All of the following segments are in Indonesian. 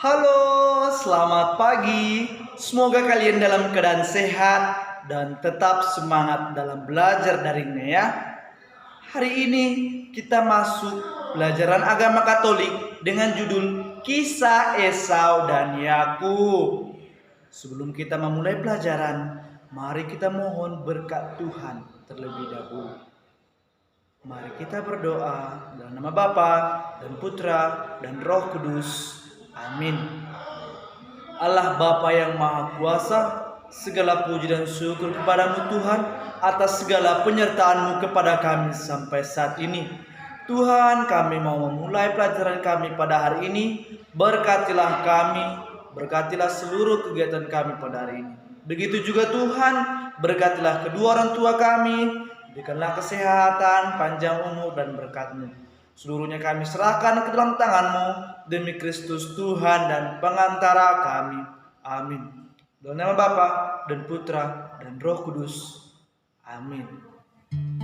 Halo, selamat pagi. Semoga kalian dalam keadaan sehat dan tetap semangat dalam belajar daringnya ya. Hari ini kita masuk pelajaran agama Katolik dengan judul Kisah Esau dan Yakub. Sebelum kita memulai pelajaran, mari kita mohon berkat Tuhan terlebih dahulu. Mari kita berdoa dalam nama Bapa dan Putra dan Roh Kudus. Amin. Allah Bapa yang Maha Kuasa, segala puji dan syukur kepadamu Tuhan atas segala penyertaan-Mu kepada kami sampai saat ini. Tuhan, kami mau memulai pelajaran kami pada hari ini. Berkatilah kami, berkatilah seluruh kegiatan kami pada hari ini. Begitu juga Tuhan, berkatilah kedua orang tua kami, berikanlah kesehatan, panjang umur dan berkat-Mu. Seluruhnya kami serahkan ke dalam tangan-Mu demi Kristus Tuhan dan pengantara kami. Amin. Dalam nama Bapa dan Putra dan Roh Kudus. Amin.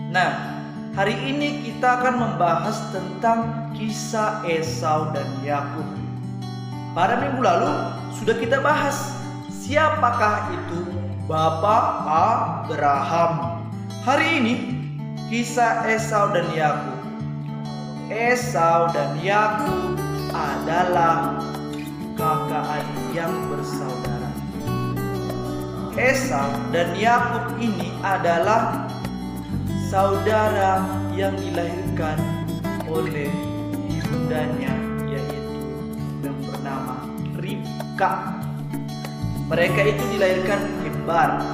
Nah, hari ini kita akan membahas tentang kisah Esau dan Yakub. Pada minggu lalu sudah kita bahas siapakah itu Bapak Abraham. Hari ini kisah Esau dan Yakub. Esau dan Yakub adalah kakak adik yang bersaudara. Esau dan Yakub ini adalah saudara yang dilahirkan oleh ibundanya, yaitu yang bernama Ribka. Mereka itu dilahirkan kembar.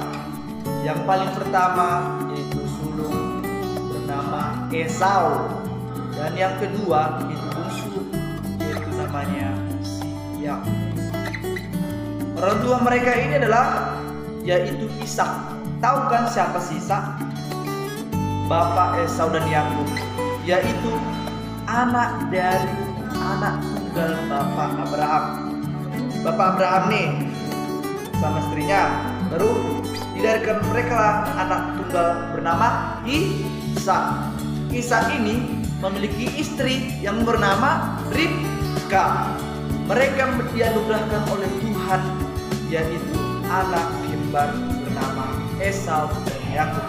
Yang paling pertama yaitu sulung bernama Esau. Dan yang kedua itu bungsu, yaitu namanya Yakub. Orang tua mereka ini adalah yaitu Ishak. Tahu kan siapa si Ishak? Bapak Esau dan Yakub, yaitu anak dari anak tunggal Bapak Abraham. Bapak Abraham nih sama istrinya, baru dilahirkan mereka lah anak tunggal bernama Ishak. Ishak ini memiliki istri yang bernama Ribka. Mereka dianugerahkan oleh Tuhan yaitu anak kembar bernama Esau dan Yakub.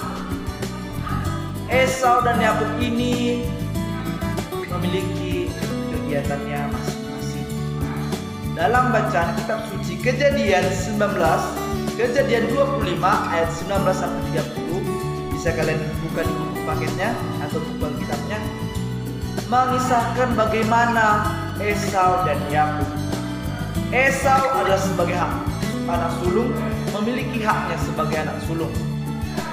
Esau dan Yakub ini memiliki kegiatannya masing-masing. Dalam bacaan kitab suci Kejadian 19, Kejadian 25 ayat 19 sampai 30, bisa kalian buka di buku paketnya atau buku kitabnya, mengisahkan bagaimana Esau dan Yakub. Esau adalah sebagai anak sulung, memiliki haknya sebagai anak sulung.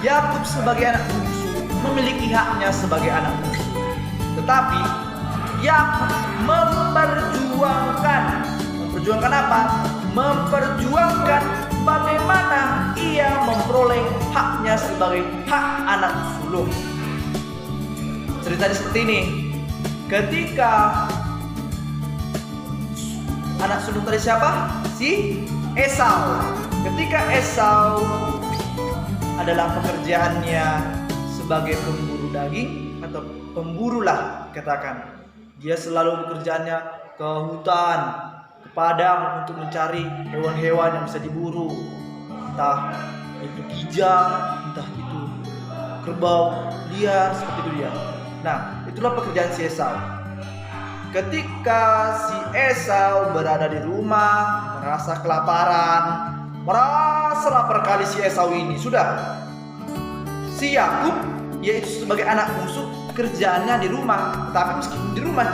Yakub sebagai anak bungsu memiliki haknya sebagai anak bungsu. Tetapi Yakub memperjuangkan apa? Memperjuangkan bagaimana ia memperoleh haknya sebagai hak anak sulung. Ceritanya seperti ini. Ketika anak sulung tadi siapa? Si Esau. Ketika Esau adalah pekerjaannya sebagai pemburu daging atau pemburu lah katakan. Dia selalu pekerjaannya ke hutan, ke padang untuk mencari hewan-hewan yang bisa diburu. Entah itu kijang, entah itu kerbau liar, seperti itu dia. Nah, itulah pekerjaan si Esau. Ketika si Esau berada di rumah, merasa kelaparan, merasa lapar kali si Esau ini. Sudah, si Yakub yaitu sebagai anak bungsu kerjaannya di rumah. Tapi meskipun di rumah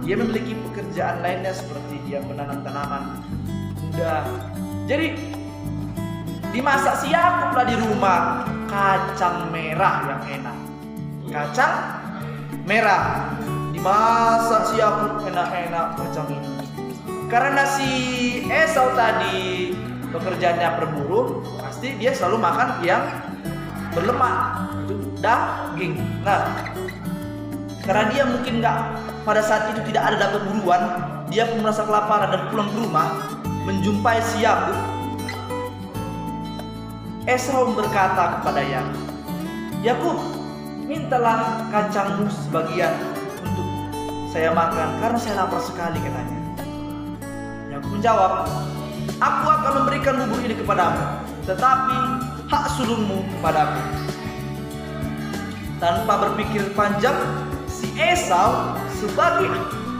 dia memiliki pekerjaan lainnya seperti dia menanam tanaman muda. Jadi dimasak si Yakub lah di rumah kacang merah yang enak. Kacang merah dimasak si Yakub enak-enak kacang ini. Karena si Esau tadi pekerjaannya berburu, pasti dia selalu makan yang berlemak, itu daging. Nah, karena dia mungkin pada saat itu tidak ada dapat buruan, dia pun merasa kelaparan dan pulang ke rumah menjumpai si Yakub. Esau berkata kepada Yakub, "Yakub, mintalah kacangmu sebagian untuk saya makan karena saya lapar sekali," katanya. Yakub menjawab, "Aku akan memberikan bubur ini kepadamu, tetapi hak sulungmu kepadaku." Tanpa berpikir panjang, si Esau sebagai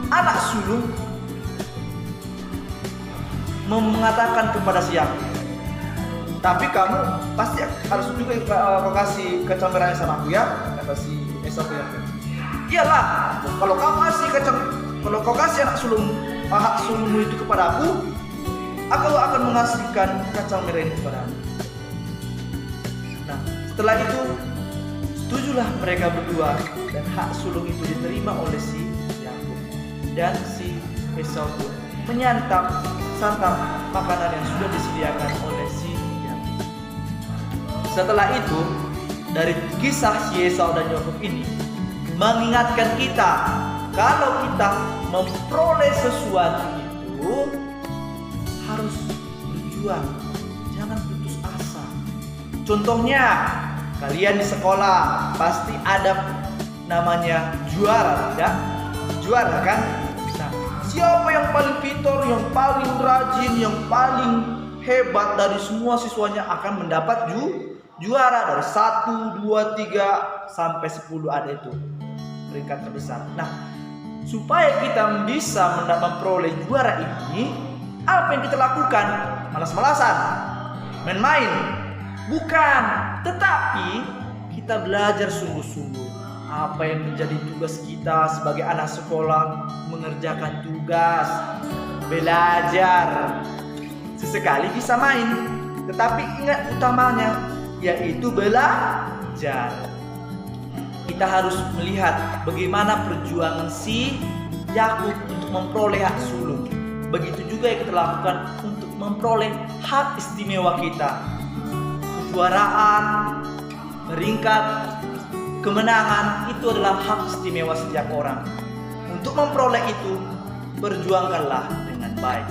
anak sulung mengatakan kepada si Yakub, "Tapi kamu pasti harus juga kau kasih kacang merahnya sama aku ya," kata si Esau ke Yakub. "Iyalah, kalau kau kasih hak sulungmu itu kepada aku akan mengasihkan kacang merah ini kepada aku." Nah, setelah itu setujulah mereka berdua, dan hak sulung itu diterima oleh si Yakub, dan si Esau pun santap makanan yang sudah disediakan oleh si Yakub. Setelah itu, dari kisah si Esau dan Yakub ini mengingatkan kita kalau kita memperoleh sesuatu itu harus berjuang, jangan putus asa. Contohnya, kalian di sekolah pasti ada namanya juara, tidak? Juara kan? Nah, siapa yang paling pintar, yang paling rajin, yang paling hebat dari semua siswanya akan mendapat juara dari 1, 2, 3 sampai 10 ada itu peringkat terbesar. Nah, supaya kita bisa memperoleh juara ini, apa yang kita lakukan? Malas-malasan, main-main? Bukan, tetapi kita belajar sungguh-sungguh. Apa yang menjadi tugas kita sebagai anak sekolah? Mengerjakan tugas, belajar. Sesekali bisa main, tetapi ingat utamanya yaitu belajar. Kita harus melihat bagaimana perjuangan si Yakub untuk memperoleh hak sulung. Begitu juga yang kita lakukan untuk memperoleh hak istimewa kita. Kejuaraan, peringkat, kemenangan itu adalah hak istimewa setiap orang. Untuk memperoleh itu, berjuangkanlah dengan baik.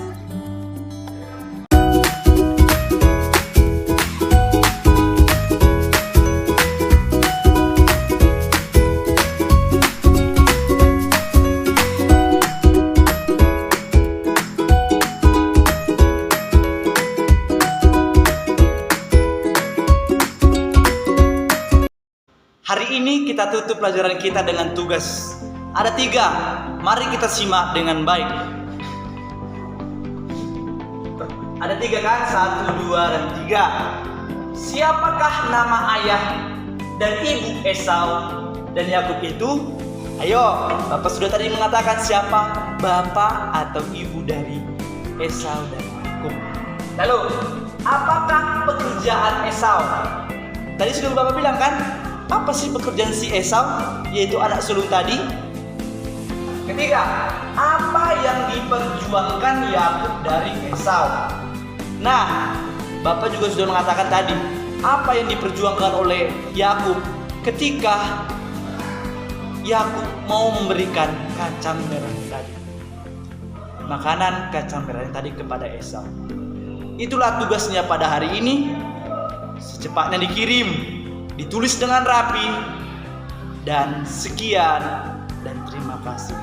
Hari ini kita tutup pelajaran kita dengan tugas. Ada 3. Mari kita simak dengan baik. Ada 3 kan? 1, 2, dan 3. Siapakah nama ayah dan ibu Esau dan Yakub itu? Ayo, Bapak sudah tadi mengatakan siapa bapak atau ibu dari Esau dan Yakub. Lalu, apakah pekerjaan Esau? Tadi sudah Bapak bilang kan? Apa sih pekerjaan si Esau, yaitu anak sulung tadi? Ketiga, apa yang diperjuangkan Yakub dari Esau? Nah, Bapak juga sudah mengatakan tadi, apa yang diperjuangkan oleh Yakub ketika Yakub mau memberikan kacang merah tadi, makanan kacang merah tadi kepada Esau. Itulah tugasnya pada hari ini. Secepatnya dikirim, ditulis dengan rapi, dan sekian dan terima kasih.